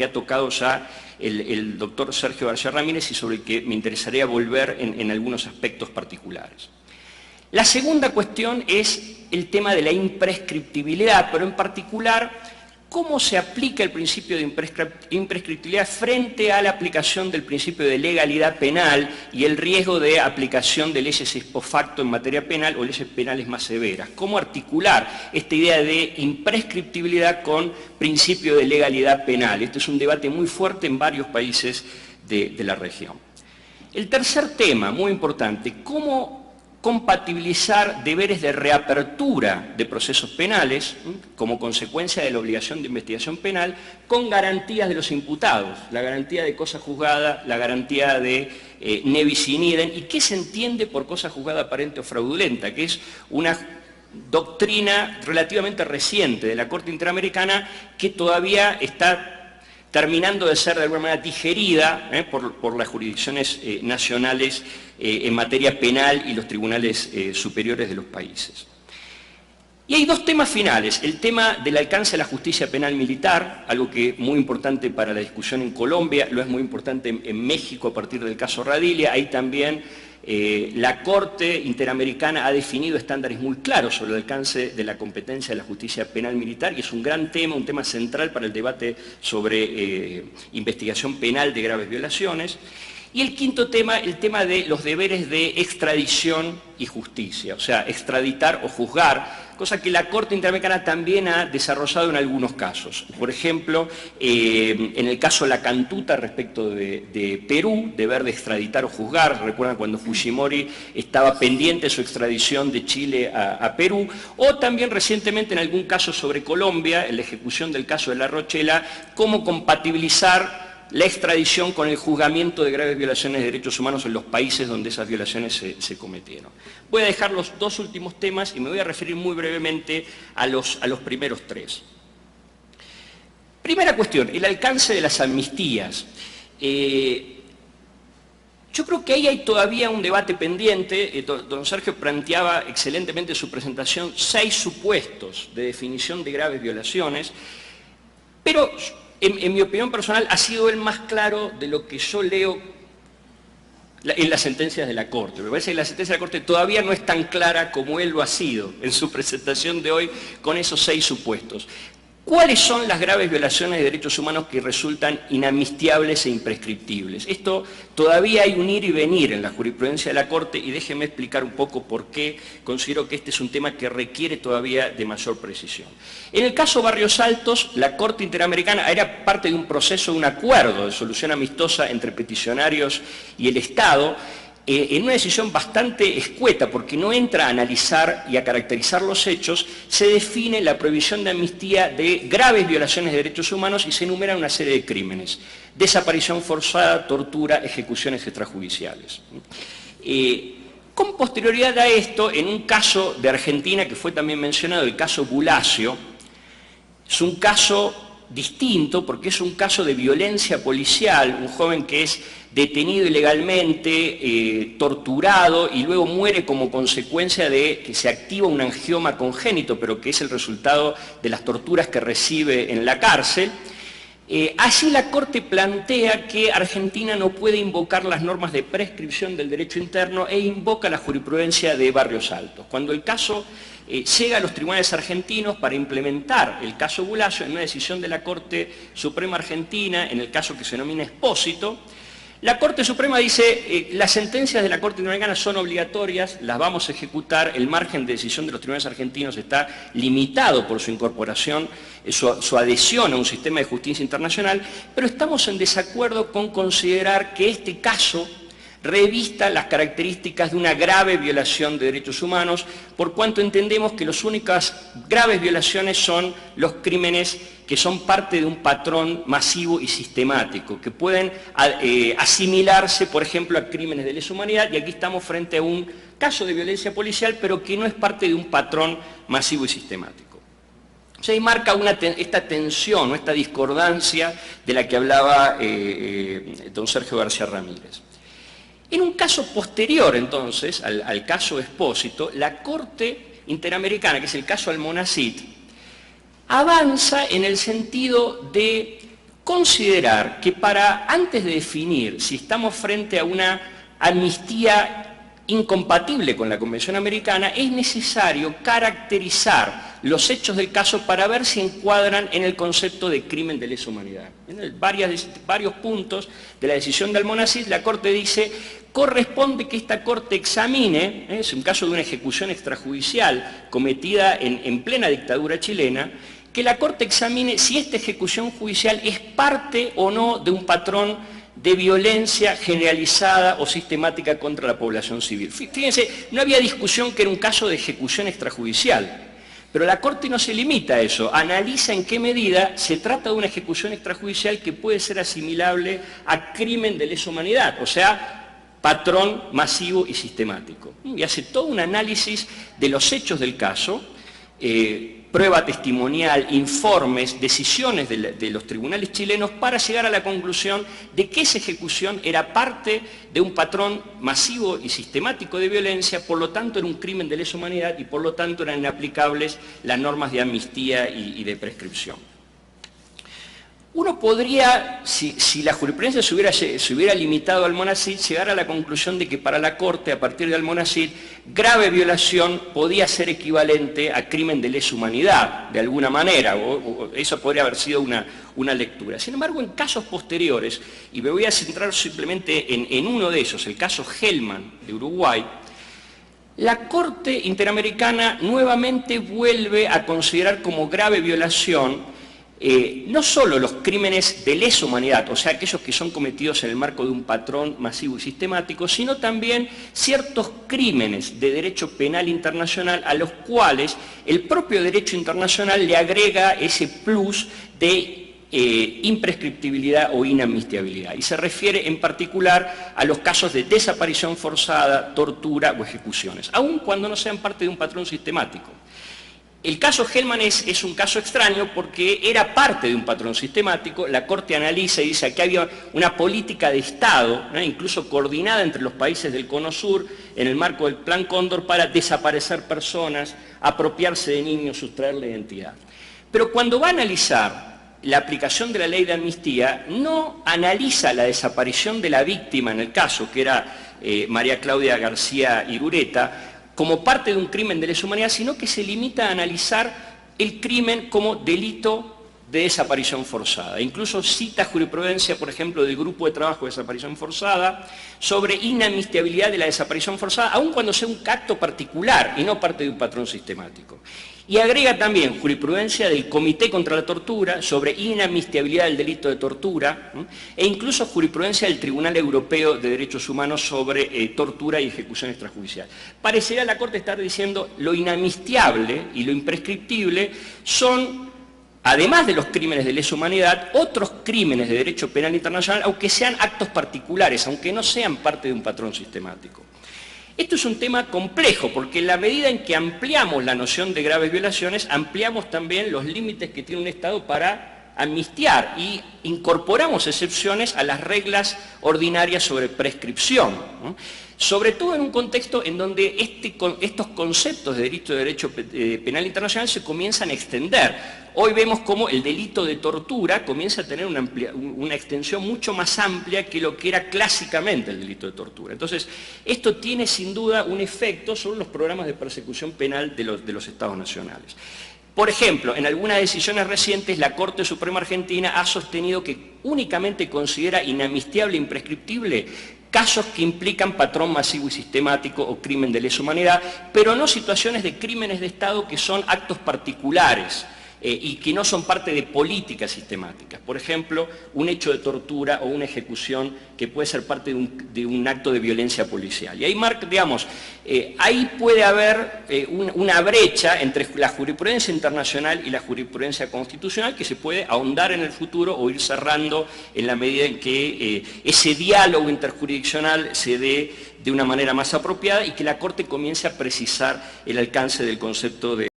que ha tocado ya el doctor Sergio García Ramírez y sobre el que me interesaría volver en algunos aspectos particulares. La segunda cuestión es el tema de la imprescriptibilidad, pero en particular, ¿cómo se aplica el principio de imprescriptibilidad frente a la aplicación del principio de legalidad penal y el riesgo de aplicación de leyes ex post facto en materia penal o leyes penales más severas? ¿Cómo articular esta idea de imprescriptibilidad con principio de legalidad penal? Este es un debate muy fuerte en varios países de la región. El tercer tema, muy importante, ¿cómo compatibilizar deberes de reapertura de procesos penales como consecuencia de la obligación de investigación penal con garantías de los imputados, la garantía de cosa juzgada, la garantía de ne bis in idem, y qué se entiende por cosa juzgada aparente o fraudulenta, que es una doctrina relativamente reciente de la Corte Interamericana que todavía está terminando de ser de alguna manera digerida por las jurisdicciones nacionales en materia penal y los tribunales superiores de los países. Y hay dos temas finales, el tema del alcance de la justicia penal militar, algo que es muy importante para la discusión en Colombia, lo es muy importante en México a partir del caso Radilia. Ahí también la Corte Interamericana ha definido estándares muy claros sobre el alcance de la competencia de la justicia penal militar, y es un gran tema, un tema central para el debate sobre investigación penal de graves violaciones. Y el quinto tema, el tema de los deberes de extradición y justicia, o sea, extraditar o juzgar, cosa que la Corte Interamericana también ha desarrollado en algunos casos. Por ejemplo, en el caso La Cantuta respecto de Perú, deber de extraditar o juzgar. Recuerdan cuando Fujimori estaba pendiente de su extradición de Chile a Perú, o también recientemente en algún caso sobre Colombia, en la ejecución del caso de La Rochela, cómo compatibilizar la extradición con el juzgamiento de graves violaciones de derechos humanos en los países donde esas violaciones se cometieron. Voy a dejar los dos últimos temas y me voy a referir muy brevemente a los primeros tres. Primera cuestión, el alcance de las amnistías. Yo creo que ahí hay todavía un debate pendiente. Don Sergio planteaba excelentemente en su presentación 6 supuestos de definición de graves violaciones, pero en mi opinión personal ha sido el más claro de lo que yo leo en las sentencias de la Corte. Me parece que la sentencia de la Corte todavía no es tan clara como él lo ha sido en su presentación de hoy con esos 6 supuestos. ¿Cuáles son las graves violaciones de derechos humanos que resultan inamnistiables e imprescriptibles? Esto todavía hay un ir y venir en la jurisprudencia de la Corte, y déjenme explicar un poco por qué considero que este es un tema que requiere todavía de mayor precisión. En el caso Barrios Altos, la Corte Interamericana era parte de un proceso, de un acuerdo de solución amistosa entre peticionarios y el Estado, en una decisión bastante escueta, porque no entra a analizar y a caracterizar los hechos, se define la prohibición de amnistía de graves violaciones de derechos humanos y se enumeran una serie de crímenes: desaparición forzada, tortura, ejecuciones extrajudiciales. Con posterioridad a esto, en un caso de Argentina que fue también mencionado, el caso Bulacio, es un caso distinto porque es un caso de violencia policial, un joven que es detenido ilegalmente, torturado, y luego muere como consecuencia de que se activa un angioma congénito, pero que es el resultado de las torturas que recibe en la cárcel. Así la Corte plantea que Argentina no puede invocar las normas de prescripción del derecho interno e invoca la jurisprudencia de Barrios Altos. Cuando el caso llega a los tribunales argentinos para implementar el caso Bulacio, en una decisión de la Corte Suprema Argentina, en el caso que se denomina Expósito, la Corte Suprema dice, las sentencias de la Corte Interamericana son obligatorias, las vamos a ejecutar, el margen de decisión de los tribunales argentinos está limitado por su incorporación, su adhesión a un sistema de justicia internacional, pero estamos en desacuerdo con considerar que este caso revista las características de una grave violación de derechos humanos, por cuanto entendemos que las únicas graves violaciones son los crímenes que son parte de un patrón masivo y sistemático, que pueden asimilarse, por ejemplo, a crímenes de lesa humanidad, y aquí estamos frente a un caso de violencia policial, pero que no es parte de un patrón masivo y sistemático. O sea, ahí marca esta tensión, esta discordancia de la que hablaba don Sergio García Ramírez. En un caso posterior, entonces, al caso Expósito, la Corte Interamericana, que es el caso Almonacid, avanza en el sentido de considerar que antes de definir si estamos frente a una amnistía incompatible con la Convención Americana, es necesario caracterizar los hechos del caso para ver si encuadran en el concepto de crimen de lesa humanidad. En varios puntos de la decisión de Almonacid, la Corte dice: corresponde que esta Corte examine, es un caso de una ejecución extrajudicial cometida en plena dictadura chilena, que la Corte examine si esta ejecución judicial es parte o no de un patrón de violencia generalizada o sistemática contra la población civil. Fíjense, no había discusión que era un caso de ejecución extrajudicial, pero la Corte no se limita a eso, analiza en qué medida se trata de una ejecución extrajudicial que puede ser asimilable a crimen de lesa humanidad, o sea, patrón masivo y sistemático. Y hace todo un análisis de los hechos del caso, prueba testimonial, informes, decisiones de los tribunales chilenos para llegar a la conclusión de que esa ejecución era parte de un patrón masivo y sistemático de violencia, por lo tanto era un crimen de lesa humanidad y por lo tanto eran inaplicables las normas de amnistía y de prescripción. Uno podría, si la jurisprudencia se hubiera limitado a Almonacid, llegar a la conclusión de que para la Corte, a partir de Almonacid, grave violación podía ser equivalente a crimen de lesa humanidad, de alguna manera, o eso podría haber sido una lectura. Sin embargo, en casos posteriores, y me voy a centrar simplemente en uno de ellos, el caso Hellman de Uruguay, la Corte Interamericana nuevamente vuelve a considerar como grave violación no solo los crímenes de lesa humanidad, o sea, aquellos que son cometidos en el marco de un patrón masivo y sistemático, sino también ciertos crímenes de derecho penal internacional a los cuales el propio derecho internacional le agrega ese plus de imprescriptibilidad o inamnistiabilidad. Y se refiere en particular a los casos de desaparición forzada, tortura o ejecuciones, aun cuando no sean parte de un patrón sistemático. El caso Hellman es un caso extraño porque era parte de un patrón sistemático. La Corte analiza y dice que había una política de Estado, incluso coordinada entre los países del Cono Sur, en el marco del Plan Cóndor, para desaparecer personas, apropiarse de niños, sustraerle identidad. Pero cuando va a analizar la aplicación de la ley de amnistía, no analiza la desaparición de la víctima en el caso, que era María Claudia García Irureta, como parte de un crimen de lesa humanidad, sino que se limita a analizar el crimen como delito de desaparición forzada. Incluso cita jurisprudencia, por ejemplo, del Grupo de Trabajo de Desaparición Forzada, sobre inamnistiabilidad de la desaparición forzada, aun cuando sea un acto particular y no parte de un patrón sistemático. Y agrega también jurisprudencia del Comité contra la Tortura sobre inamnistiabilidad del delito de tortura, e incluso jurisprudencia del Tribunal Europeo de Derechos Humanos sobre tortura y ejecución extrajudicial. Parecería la Corte estar diciendo lo inamnistiable y lo imprescriptible son, además de los crímenes de lesa humanidad, otros crímenes de derecho penal internacional, aunque sean actos particulares, aunque no sean parte de un patrón sistemático. Esto es un tema complejo, porque en la medida en que ampliamos la noción de graves violaciones, ampliamos también los límites que tiene un Estado para amnistiar y incorporamos excepciones a las reglas ordinarias sobre prescripción, ¿no? Sobre todo en un contexto en donde estos conceptos de derecho penal internacional se comienzan a extender. Hoy vemos cómo el delito de tortura comienza a tener una extensión mucho más amplia que lo que era clásicamente el delito de tortura. Entonces, esto tiene sin duda un efecto sobre los programas de persecución penal de los Estados nacionales. Por ejemplo, en algunas decisiones recientes, la Corte Suprema Argentina ha sostenido que únicamente considera inamnistiable e imprescriptible casos que implican patrón masivo y sistemático o crimen de lesa humanidad, pero no situaciones de crímenes de Estado que son actos particulares y que no son parte de políticas sistemáticas. Por ejemplo, un hecho de tortura o una ejecución que puede ser parte de un acto de violencia policial. Y ahí, digamos, ahí puede haber una brecha entre la jurisprudencia internacional y la jurisprudencia constitucional que se puede ahondar en el futuro o ir cerrando en la medida en que ese diálogo interjurisdiccional se dé de una manera más apropiada y que la Corte comience a precisar el alcance del concepto de